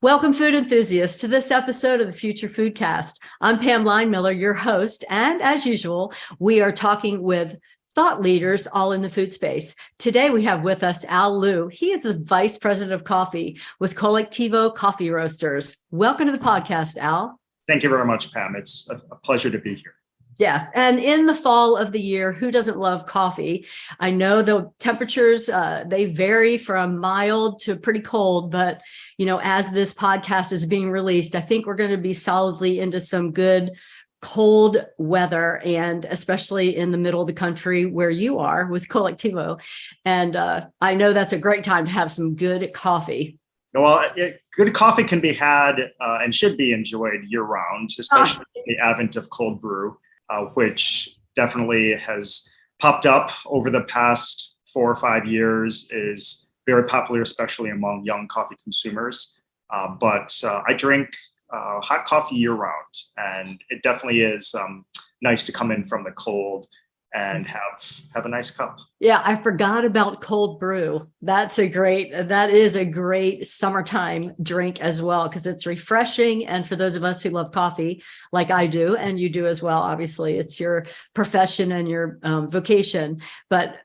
Welcome, food enthusiasts, to this episode of the Future Foodcast. I'm Pam Linemiller, your host, and as usual, we are talking with thought leaders all in the food space. Today, we have with us Al Liu. He is the Vice President of Coffee with Colectivo Coffee Roasters. Welcome to the podcast, Al. Thank you very much, Pam. It's a pleasure to be here. Yes. And in the fall of the year, who doesn't love coffee? I know the temperatures, they vary from mild to pretty cold, but as this podcast is being released, I think we're going to be solidly into some good cold weather, and especially in the middle of the country where you are with Colectivo. And I know that's a great time to have some good coffee. Well, good coffee can be had and should be enjoyed year-round, especially in the advent of cold brew. Which definitely has popped up over the past 4 or 5 years, is very popular, especially among young coffee consumers. But I drink hot coffee year round, and it definitely is nice to come in from the cold and have a nice cup. Yeah, I forgot about cold brew. That is a great summertime drink as well, because it's refreshing. And for those of us who love coffee, like I do, and you do as well, obviously it's your profession and your vocation, but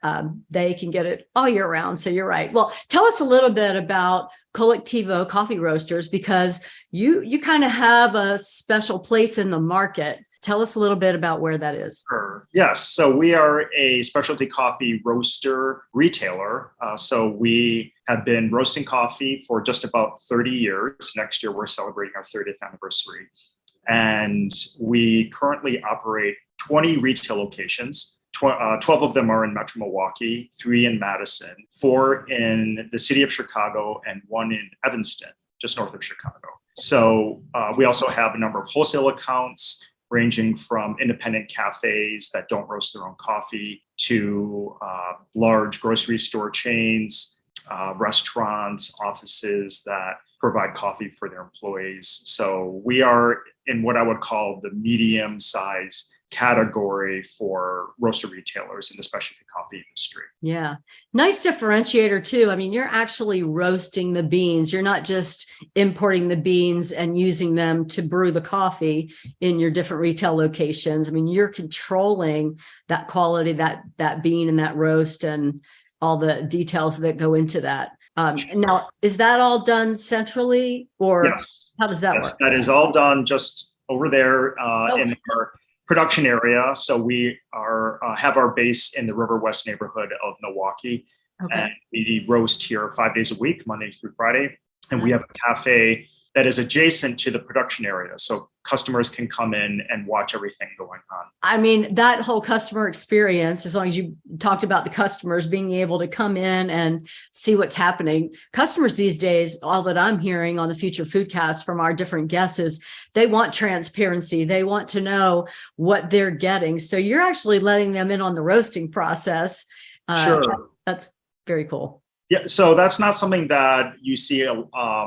they can get it all year round. So you're right. Well, tell us a little bit about Colectivo Coffee Roasters, because you kind of have a special place in the market. Tell us a little bit about where that is. Sure. Yes. So we are a specialty coffee roaster retailer. So we have been roasting coffee for just about 30 years. Next year, we're celebrating our 30th anniversary. And we currently operate 20 retail locations. 12 of them are in Metro Milwaukee, 3 in Madison, 4 in the city of Chicago, and 1 in Evanston, just north of Chicago. So we also have a number of wholesale accounts, ranging from independent cafés that don't roast their own coffee to large grocery store chains, restaurants, offices that provide coffee for their employees. So we are in what I would call the medium-sized category for roaster retailers in the specialty coffee industry. Yeah. Nice differentiator too. I mean, you're actually roasting the beans. You're not just importing the beans and using them to brew the coffee in your different retail locations. I mean, you're controlling that quality, that bean and that roast and all the details that go into that. Now, is that all done centrally, or yes. How does that work? That is all done just over there in our production area. So we have our base in the River West neighborhood of Milwaukee. Okay. And we roast here 5 days a week, Monday through Friday. And we have a cafe that is adjacent to the production area. So customers can come in and watch everything going on. I mean, that whole customer experience, as long as you talked about the customers being able to come in and see what's happening. Customers these days, all that I'm hearing on the Future Foodcast from our different guests is they want transparency. They want to know what they're getting. So you're actually letting them in on the roasting process. Sure. That's very cool. Yeah, so that's not something that you see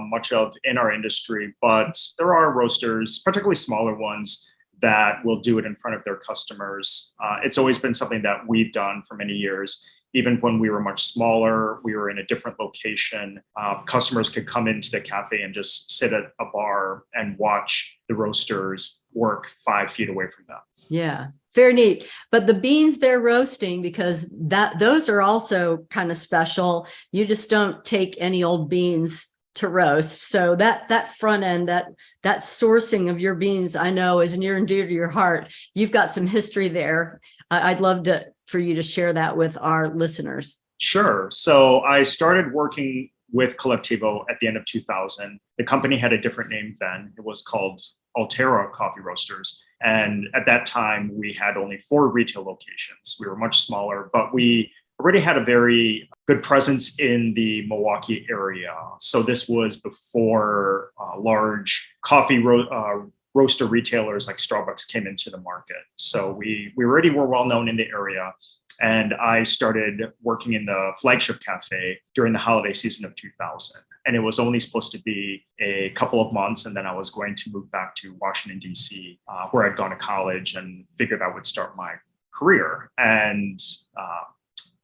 much of in our industry, but there are roasters, particularly smaller ones, that will do it in front of their customers. It's always been something that we've done for many years. Even when we were much smaller, we were in a different location. Customers could come into the cafe and just sit at a bar and watch the roasters work 5 feet away from them. Yeah. Very neat. But the beans they're roasting, because those are also kind of special. You just don't take any old beans to roast. So that front end, that sourcing of your beans, I know is near and dear to your heart. You've got some history there. I'd love for you to share that with our listeners. Sure. So I started working with Colectivo at the end of 2000. The company had a different name then. It was called Altera Coffee Roasters. And at that time, we had only 4 retail locations. We were much smaller, but we already had a very good presence in the Milwaukee area. So this was before large coffee roaster retailers like Starbucks came into the market. So we already were well known in the area. And I started working in the flagship cafe during the holiday season of 2000. And it was only supposed to be a couple of months. And then I was going to move back to Washington, D.C., where I'd gone to college and figured I would start my career. And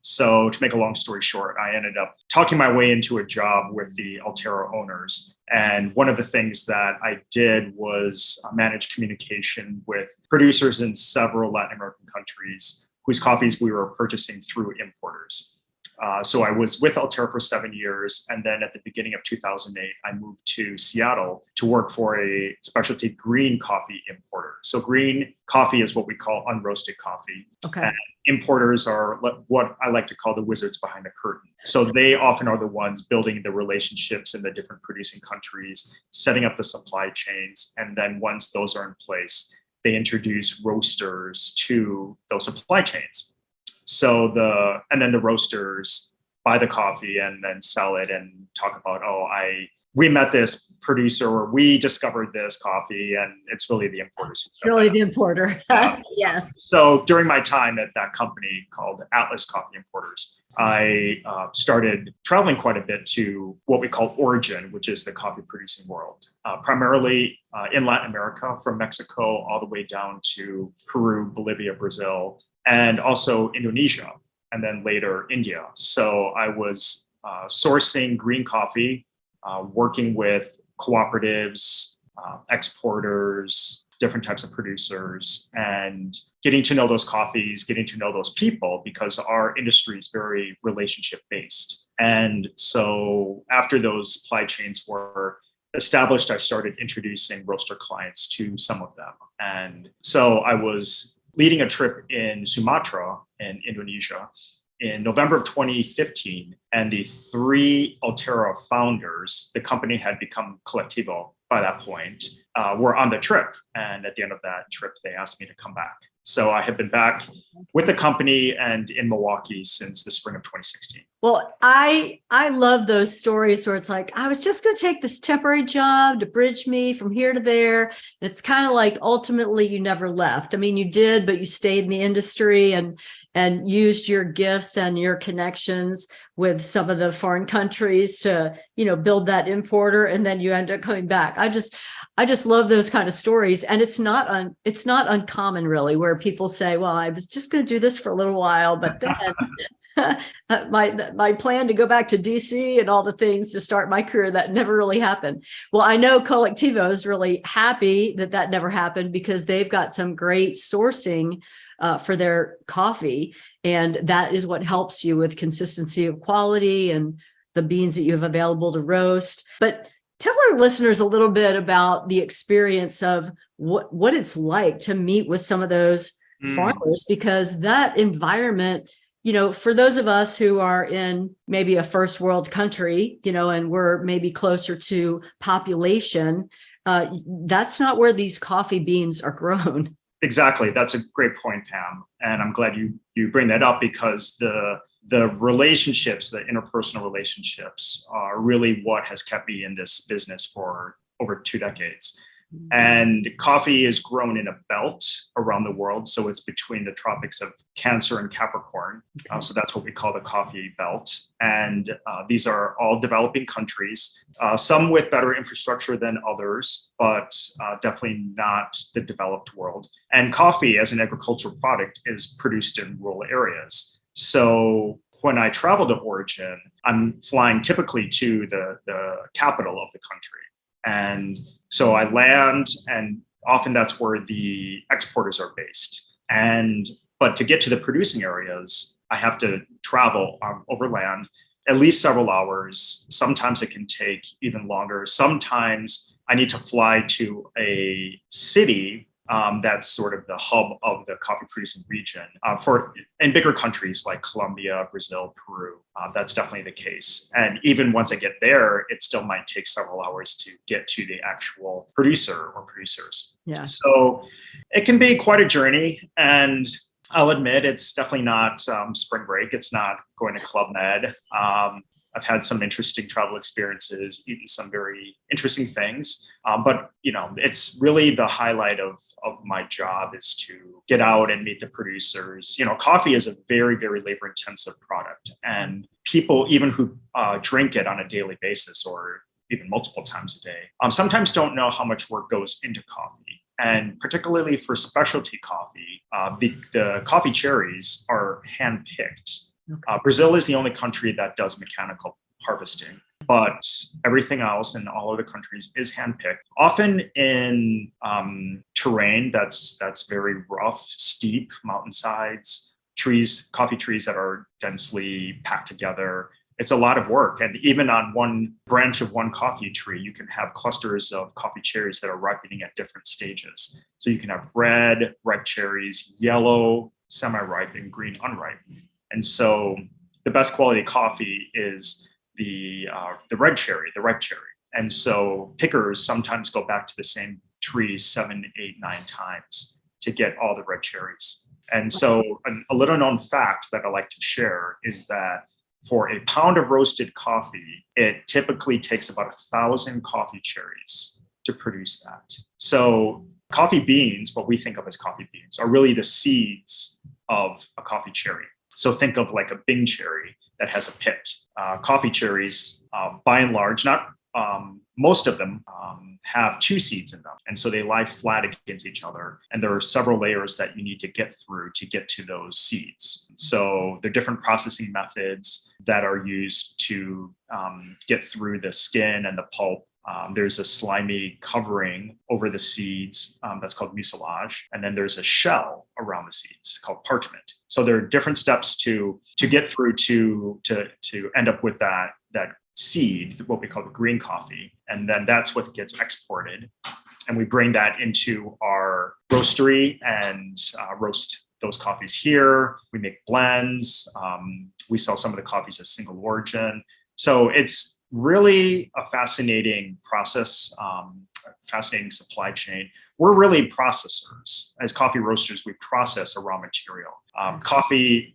So to make a long story short, I ended up talking my way into a job with the Altera owners. And one of the things that I did was manage communication with producers in several Latin American countries whose coffees we were purchasing through importers. So I was with Altera for 7 years. And then at the beginning of 2008, I moved to Seattle to work for a specialty green coffee importer. So green coffee is what we call unroasted coffee. Okay. And importers are what I like to call the wizards behind the curtain. So they often are the ones building the relationships in the different producing countries, setting up the supply chains. And then once those are in place, they introduce roasters to those supply chains. So then the roasters buy the coffee and then sell it and talk about, we met this producer or we discovered this coffee, and it's really the importers. It's really the importer. Yes. So during my time at that company called Atlas Coffee Importers, I started traveling quite a bit to what we call origin, which is the coffee producing world, primarily in Latin America, from Mexico all the way down to Peru, Bolivia, Brazil, and also Indonesia, and then later India. So I was sourcing green coffee, working with cooperatives, exporters, different types of producers, and getting to know those coffees, getting to know those people, because our industry is very relationship based. And so after those supply chains were established, I started introducing roaster clients to some of them. And so I was leading a trip in Sumatra in Indonesia in November of 2015. And the three Altera founders, the company had become Colectivo by that point, were on the trip. And at the end of that trip, they asked me to come back. So I have been back with the company and in Milwaukee since the spring of 2016. Well, I love those stories where it's like, I was just going to take this temporary job to bridge me from here to there. And it's kind of like, ultimately, you never left. I mean, you did, but you stayed in the industry and used your gifts and your connections with some of the foreign countries to, build that importer. And then you end up coming back. I just love those kind of stories. And it's not uncommon, really, where people say, well, I was just going to do this for a little while, but then my plan to go back to DC and all the things to start my career, that never really happened. Well, I know Colectivo is really happy that never happened, because they've got some great sourcing for their coffee. And that is what helps you with consistency of quality and the beans that you have available to roast. But tell our listeners a little bit about the experience of what it's like to meet with some of those farmers, because that environment, for those of us who are in maybe a first world country, and we're maybe closer to population, that's not where these coffee beans are grown. Exactly. That's a great point, Pam. And I'm glad you bring that up, because the relationships, the interpersonal relationships, are really what has kept me in this business for over 2 decades. And coffee is grown in a belt around the world. So it's between the tropics of Cancer and Capricorn. So that's what we call the coffee belt. And these are all developing countries, some with better infrastructure than others, but definitely not the developed world. And coffee as an agricultural product is produced in rural areas. So when I travel to origin, I'm flying typically to the capital of the country. And so I land, and often that's where the exporters are based. But to get to the producing areas, I have to travel overland at least several hours. Sometimes it can take even longer. Sometimes I need to fly to a city that's sort of the hub of the coffee producing region. In bigger countries like Colombia, Brazil, Peru, that's definitely the case. And even once I get there, it still might take several hours to get to the actual producer or producers. Yeah. So it can be quite a journey. And I'll admit, it's definitely not spring break. It's not going to Club Med. I've had some interesting travel experiences, eaten some very interesting things. But it's really the highlight of my job is to get out and meet the producers. Coffee is a very, very labor intensive product. And people, even who drink it on a daily basis or even multiple times a day, sometimes don't know how much work goes into coffee. And particularly for specialty coffee, the coffee cherries are handpicked. Brazil is the only country that does mechanical harvesting, but everything else in all other countries is handpicked, often in terrain that's very rough, steep, mountainsides, trees, coffee trees that are densely packed together. It's a lot of work. And even on one branch of one coffee tree, you can have clusters of coffee cherries that are ripening at different stages. So you can have red, ripe cherries, yellow, semi-ripe, and green, unripe. And so the best quality coffee is the red cherry, the ripe cherry. And so pickers sometimes go back to the same tree 7, 8, 9 times to get all the red cherries. And so a little known fact that I like to share is that for a pound of roasted coffee, it typically takes about 1,000 coffee cherries to produce that. So coffee beans, what we think of as coffee beans, are really the seeds of a coffee cherry. So think of like a Bing cherry that has a pit. Coffee cherries, by and large, not most of them have 2 seeds in them. And so they lie flat against each other. And there are several layers that you need to get through to get to those seeds. So there are different processing methods that are used to get through the skin and the pulp. There's a slimy covering over the seeds that's called mucilage. And then there's a shell around the seeds called parchment. So there are different steps to get through to end up with that seed, what we call the green coffee. And then that's what gets exported. And we bring that into our roastery and roast those coffees here. We make blends. We sell some of the coffees as single origin. So it's really a fascinating process, fascinating supply chain. We're really processors. As coffee roasters, we process a raw material.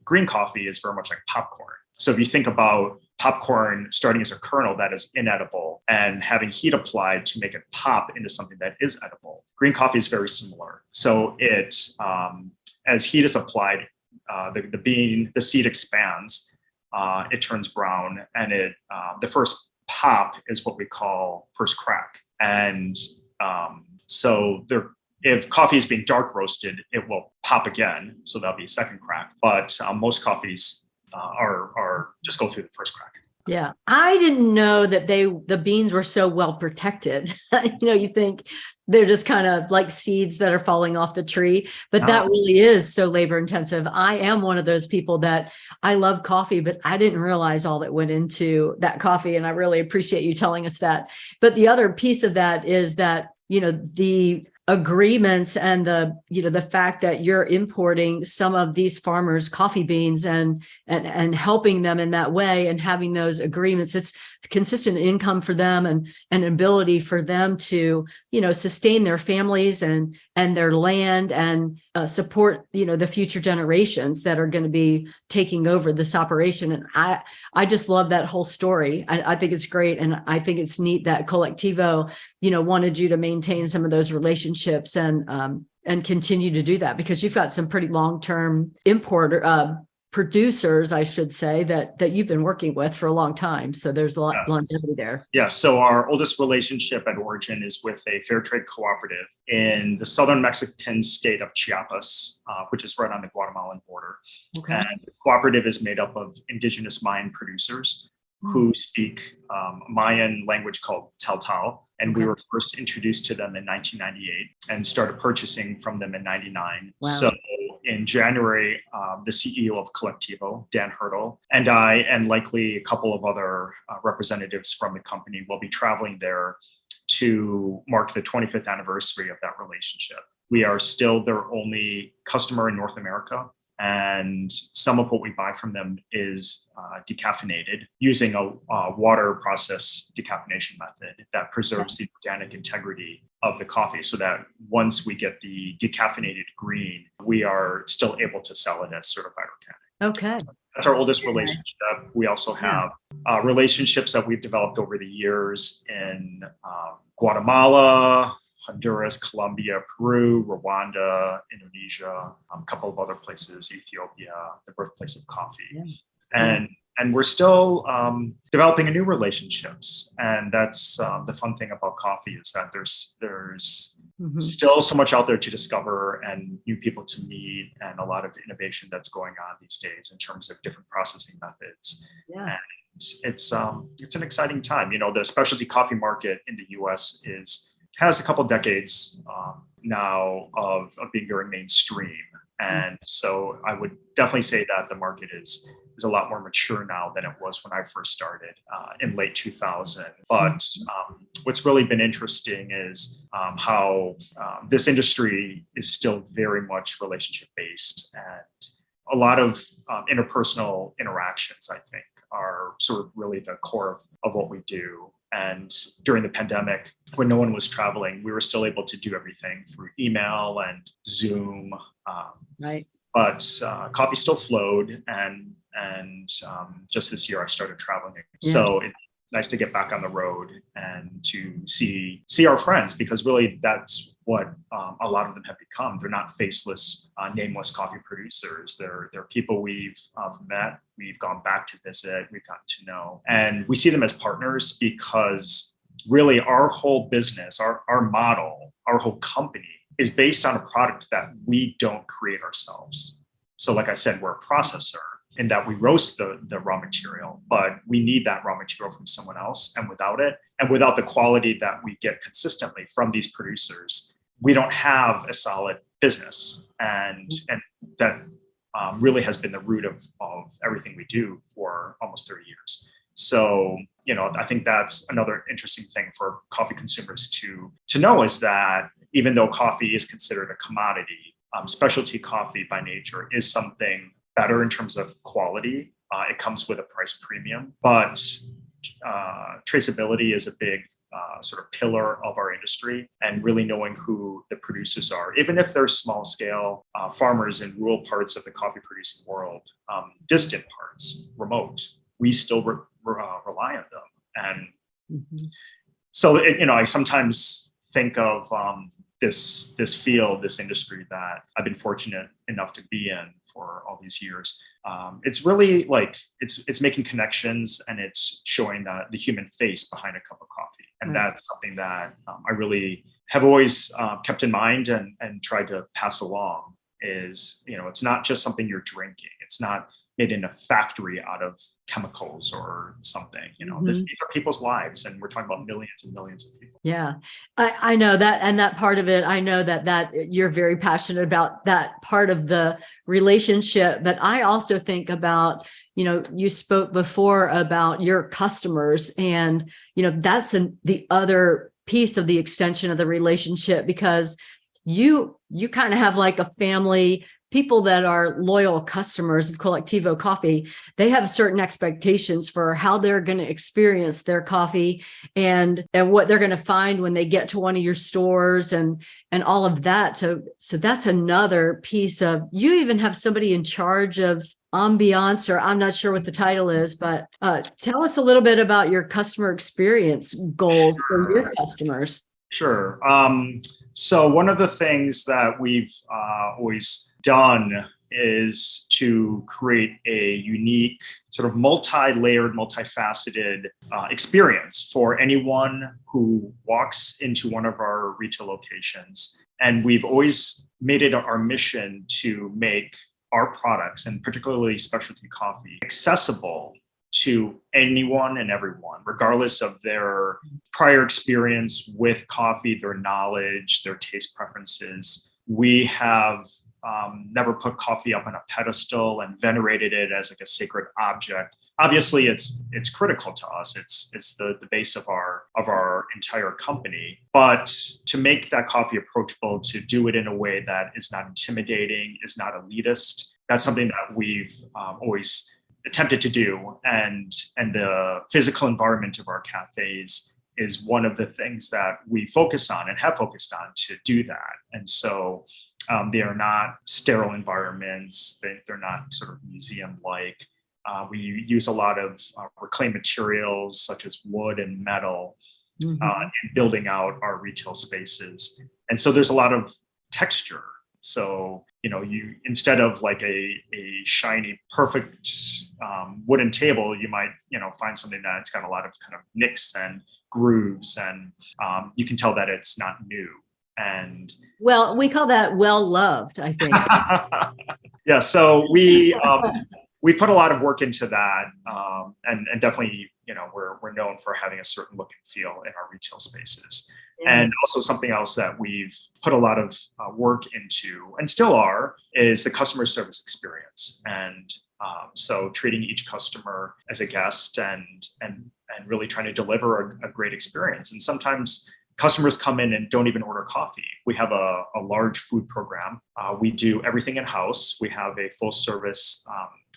Green coffee is very much like popcorn. So if you think about popcorn starting as a kernel that is inedible and having heat applied to make it pop into something that is edible, green coffee is very similar. So it, as heat is applied, the seed expands, it turns brown, and the first pop is what we call first crack. And if coffee is being dark roasted, it will pop again. So that'll be a second crack. But most coffees are just go through the first crack. Yeah, I didn't know that the beans were so well protected. You think they're just kind of like seeds that are falling off the tree, but that really is so labor intensive. I am one of those people that I love coffee, but I didn't realize all that went into that coffee. And I really appreciate you telling us that. But the other piece of that is that, the agreements and the fact that you're importing some of these farmers' coffee beans and helping them in that way and having those agreements, it's consistent income for them and an ability for them to, sustain their families and their land and support, the future generations that are going to be taking over this operation. And I just love that whole story. I think it's great. And I think it's neat that Colectivo, wanted you to maintain some of those relationships and continue to do that, because you've got some pretty long-term producers, I should say, that you've been working with for a long time. So there's a lot of longevity there. Yeah. So our oldest relationship at origin is with a fair trade cooperative in the southern Mexican state of Chiapas, which is right on the Guatemalan border. Okay. And the cooperative is made up of indigenous Mayan producers who speak Mayan language called Taltal. And we were first introduced to them in 1998 and started purchasing from them in 99. Wow. So in January, the CEO of Colectivo, Dan Hurdle, and I, and likely a couple of other representatives from the company will be traveling there to mark the 25th anniversary of that relationship. We are still their only customer in North America. And some of what we buy from them is decaffeinated using a water process decaffeination method that preserves the organic integrity of the coffee, so that once we get the decaffeinated green, we are still able to sell it as certified organic. Okay. That's our oldest relationship. We also have relationships that we've developed over the years in Guatemala, Honduras, Colombia, Peru, Rwanda, Indonesia, a couple of other places, Ethiopia, the birthplace of coffee. Yeah. And we're still developing new relationships. And that's the fun thing about coffee, is that there's Still so much out there to discover and new people to meet, and a lot of innovation that's going on these days in terms of different processing methods. Yeah. And it's an exciting time. The specialty coffee market in the US has a couple decades now of being very mainstream. And so I would definitely say that the market is a lot more mature now than it was when I first started in late 2000. But what's really been interesting is how this industry is still very much relationship based, and a lot of interpersonal interactions, I think, are sort of really the core of what we do. And during the pandemic, when no one was traveling, we were still able to do everything through email and Zoom. Right. But coffee still flowed, and just this year I started traveling. Yeah. So it's nice to get back on the road and to see our friends, because really that's what a lot of them have become. They're not faceless, nameless coffee producers. They're people we've met, we've gone back to visit, we've gotten to know, and we see them as partners, because really our whole business, our model, our whole company is based on a product that we don't create ourselves. So like I said, we're a processor in that we roast the raw material, but we need that raw material from someone else. And without it, and without the quality that we get consistently from these producers, we don't have a solid business. And that really has been the root of everything we do for almost 30 years. So, I think that's another interesting thing for coffee consumers to know, is that even though coffee is considered a commodity, specialty coffee by nature is something better in terms of quality. It comes with a price premium, but traceability is a big sort of pillar of our industry, and really knowing who the producers are, even if they're small scale farmers in rural parts of the coffee producing world, distant parts, remote, we still rely on them. And so, I sometimes think of this field, this industry that I've been fortunate enough to be in for all these years. It's really like it's making connections, and it's showing the human face behind a cup of coffee. And that's something that I really have always kept in mind and tried to pass along, is, it's not just something you're drinking. It's not made in a factory out of chemicals or something. These are people's lives, and we're talking about millions and millions of people. Yeah, I know that. And that part of it, I know that you're very passionate about that part of the relationship. But I also think about, you spoke before about your customers, and, that's the other piece of the extension of the relationship, because you kind of have like a family. People that are loyal customers of Colectivo Coffee, they have certain expectations for how they're going to experience their coffee, and what they're going to find when they get to one of your stores, and all of that. So that's another piece of, you even have somebody in charge of ambiance, or I'm not sure what the title is, but tell us a little bit about your customer experience goals for your customers. Sure. So one of the things that we've always done is to create a unique, sort of multi-layered, multifaceted experience for anyone who walks into one of our retail locations. And we've always made it our mission to make our products, and particularly specialty coffee, accessible to anyone and everyone, regardless of their prior experience with coffee, their knowledge, their taste preferences. We have never put coffee up on a pedestal and venerated it as like a sacred object. Obviously, it's critical to us. It's the base of our entire company. But to make that coffee approachable, to do it in a way that is not intimidating, is not elitist, that's something that we've always attempted to do. And the physical environment of our cafes is one of the things that we focus on and have focused on to do that. And so they are not sterile environments. They're not sort of museum-like. We use a lot of reclaimed materials such as wood and metal in building out our retail spaces. And so there's a lot of texture. So, you, instead of like a shiny, perfect wooden table, you might, find something that's got a lot of kind of nicks and grooves, and you can tell that it's not new. And Well, we call that well loved, I think. yeah, so we put a lot of work into that, and definitely, we're known for having a certain look and feel in our retail spaces. Yeah. And also something else that we've put a lot of work into, and still are, is the customer service experience. And so treating each customer as a guest and really trying to deliver a great experience. And sometimes customers come in and don't even order coffee. We have a large food program. We do everything in-house. We have a full service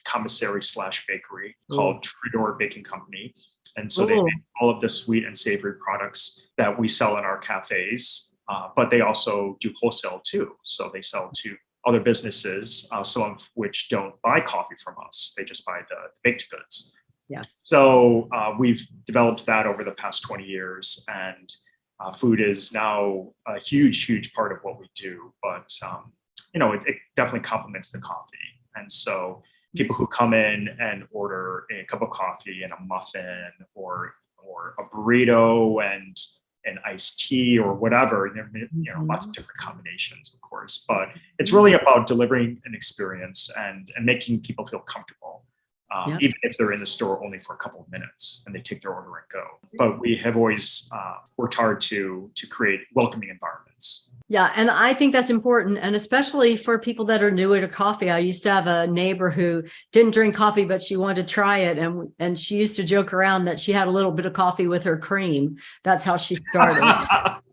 commissary / bakery called Tridor Baking Company. And so they make all of the sweet and savory products that we sell in our cafes, but they also do wholesale too. So they sell to other businesses, some of which don't buy coffee from us. They just buy the baked goods. Yeah. So we've developed that over the past 20 years, and food is now a huge part of what we do. But it definitely complements the coffee. And so people who come in and order a cup of coffee and a muffin or a burrito and an iced tea or whatever, and there lots of different combinations, of course, but it's really about delivering an experience and making people feel comfortable, even if they're in the store only for a couple of minutes and they take their order and go. But we have always worked hard to create welcoming environments. Yeah. And I think that's important. And especially for people that are newer to coffee. I used to have a neighbor who didn't drink coffee, but she wanted to try it. And she used to joke around that she had a little bit of coffee with her cream. That's how she started.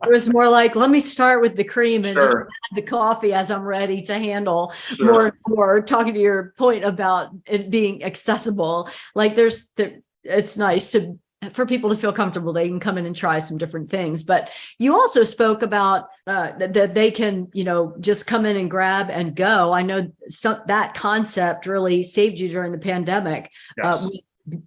It was more like, let me start with the cream and just add the coffee as I'm ready to handle more. Talking to your point about it being accessible, like it's nice for people to feel comfortable. They can come in and try some different things. But you also spoke about that they can, just come in and grab and go. I know that concept really saved you during the pandemic. Yes.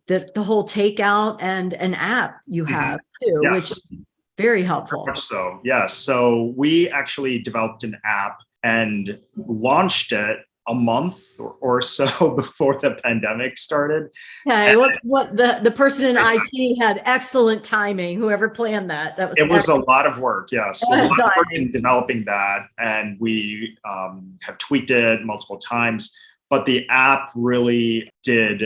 The whole takeout and an app you have too, which is very helpful. Very much so, yes. So we actually developed an app and launched it a month or so before the pandemic started. Okay, what the person in IT had excellent timing. Whoever planned that was a lot of work. Yes, it was a lot of work in developing that, and we have tweaked it multiple times. But the app really did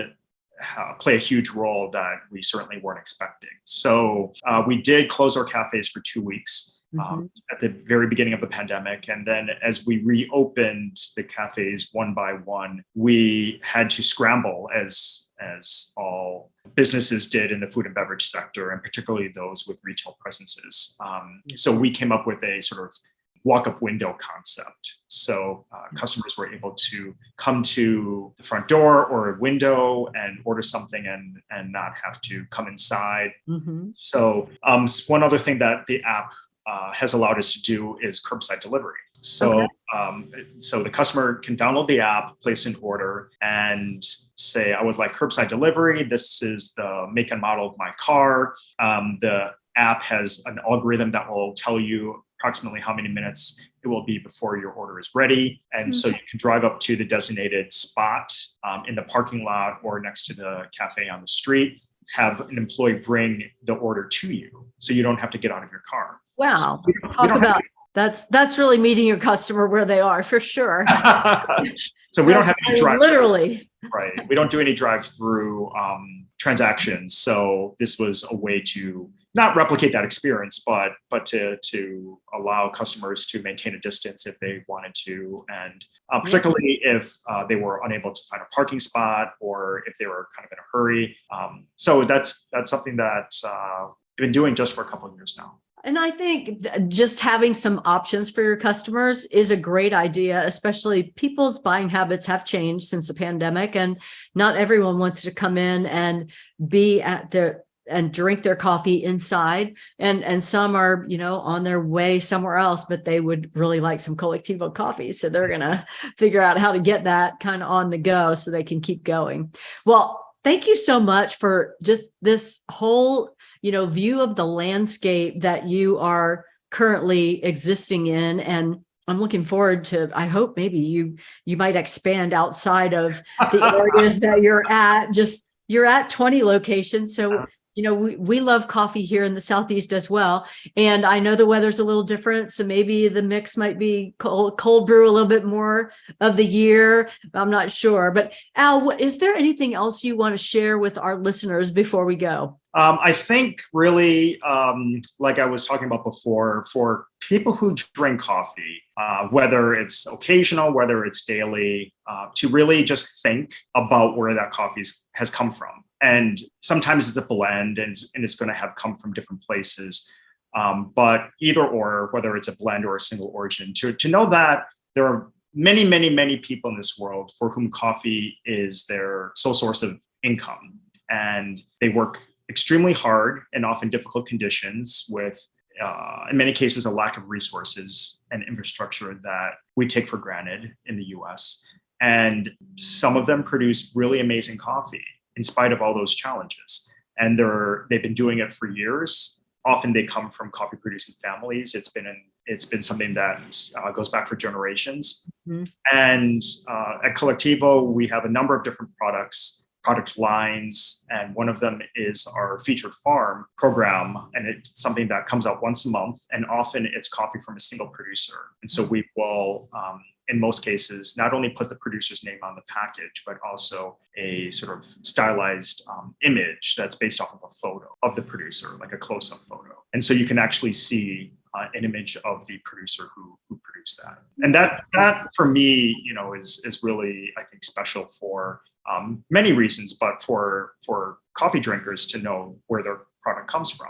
play a huge role that we certainly weren't expecting. So we did close our cafes for 2 weeks. At the very beginning of the pandemic. And then as we reopened the cafes one by one, we had to scramble as all businesses did in the food and beverage sector, and particularly those with retail presences. So we came up with a sort of walk-up window concept. So customers were able to come to the front door or a window and order something and not have to come inside. So one other thing that the app has allowed us to do is curbside delivery. So, so the customer can download the app, place an order, and say, I would like curbside delivery. This is the make and model of my car. The app has an algorithm that will tell you approximately how many minutes it will be before your order is ready. And so you can drive up to the designated spot in the parking lot or next to the cafe on the street, have an employee bring the order to you, so you don't have to get out of your car. Wow. Talk about that's really meeting your customer where they are, for sure. So we don't have any drive. Literally. Right. We don't do any drive-through transactions. So this was a way to not replicate that experience, but to allow customers to maintain a distance if they wanted to, and particularly if they were unable to find a parking spot or if they were kind of in a hurry. So that's something that we've been doing just for a couple of years now. And I think just having some options for your customers is a great idea, especially people's buying habits have changed since the pandemic, and not everyone wants to come in and be at and drink their coffee inside. And some are, on their way somewhere else, but they would really like some Colectivo coffee. So they're going to figure out how to get that kind of on the go so they can keep going. Well, thank you so much for just this whole view of the landscape that you are currently existing in. And I'm looking forward to, I hope maybe you might expand outside of the areas that you're at. You're at 20 locations. So, we love coffee here in the Southeast as well. And I know the weather's a little different. So maybe the mix might be cold brew a little bit more of the year. I'm not sure. But Al, is there anything else you want to share with our listeners before we go? I think really, like I was talking about before, for people who drink coffee, whether it's occasional, whether it's daily, to really just think about where that coffee has come from. And sometimes it's a blend and it's going to have come from different places. But either or, whether it's a blend or a single origin, to know that there are many, many, many people in this world for whom coffee is their sole source of income. And they work extremely hard and often difficult conditions with, in many cases, a lack of resources and infrastructure that we take for granted in the US. And some of them produce really amazing coffee in spite of all those challenges. And they've been doing it for years. Often they come from coffee producing families. It's been something that goes back for generations. Mm-hmm. And at Colectivo, we have a number of different product lines, and one of them is our Featured Farm program, and it's something that comes out once a month, and often it's coffee from a single producer. And so we will, in most cases, not only put the producer's name on the package, but also a sort of stylized image that's based off of a photo of the producer, like a close-up photo. And so you can actually see an image of the producer who produced that. And that for me, is really, I think, special for many reasons, but for coffee drinkers to know where their product comes from.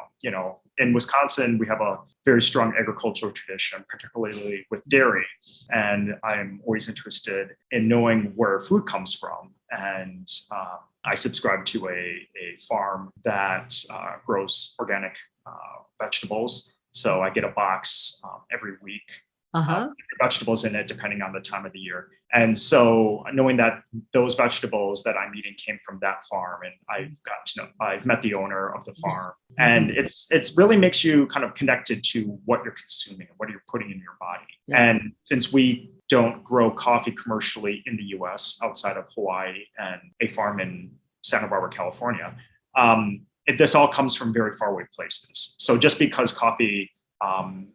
In Wisconsin, we have a very strong agricultural tradition, particularly with dairy. And I'm always interested in knowing where food comes from. And I subscribe to a farm that grows organic vegetables. So I get a box every week. Vegetables in it, depending on the time of the year. And so knowing that those vegetables that I'm eating came from that farm, and I've met the owner of the farm, and it's really makes you kind of connected to what you're consuming and what you're putting in your body. Yeah. And since we don't grow coffee commercially in the US outside of Hawaii and a farm in Santa Barbara, California, this all comes from very far away places. So just because coffee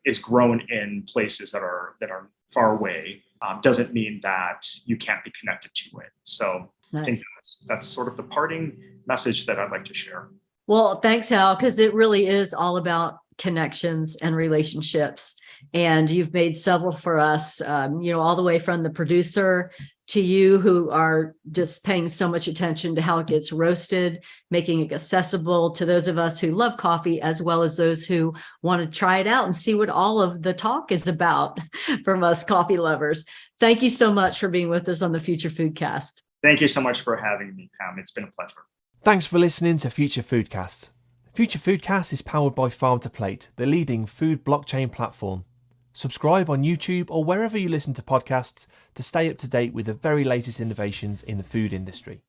is grown in places that are far away doesn't mean that you can't be connected to it. So nice. I think that's sort of the parting message that I'd like to share. Well, thanks, Al, because it really is all about connections and relationships. And you've made several for us, all the way from the producer to you, who are just paying so much attention to how it gets roasted, making it accessible to those of us who love coffee, as well as those who want to try it out and see what all of the talk is about from us coffee lovers. Thank you so much for being with us on the Future Foodcast. Thank you so much for having me, Pam. It's been a pleasure. Thanks for listening to Future Foodcast. Future Foodcast is powered by Farm to Plate, the leading food blockchain platform. Subscribe on YouTube or wherever you listen to podcasts to stay up to date with the very latest innovations in the food industry.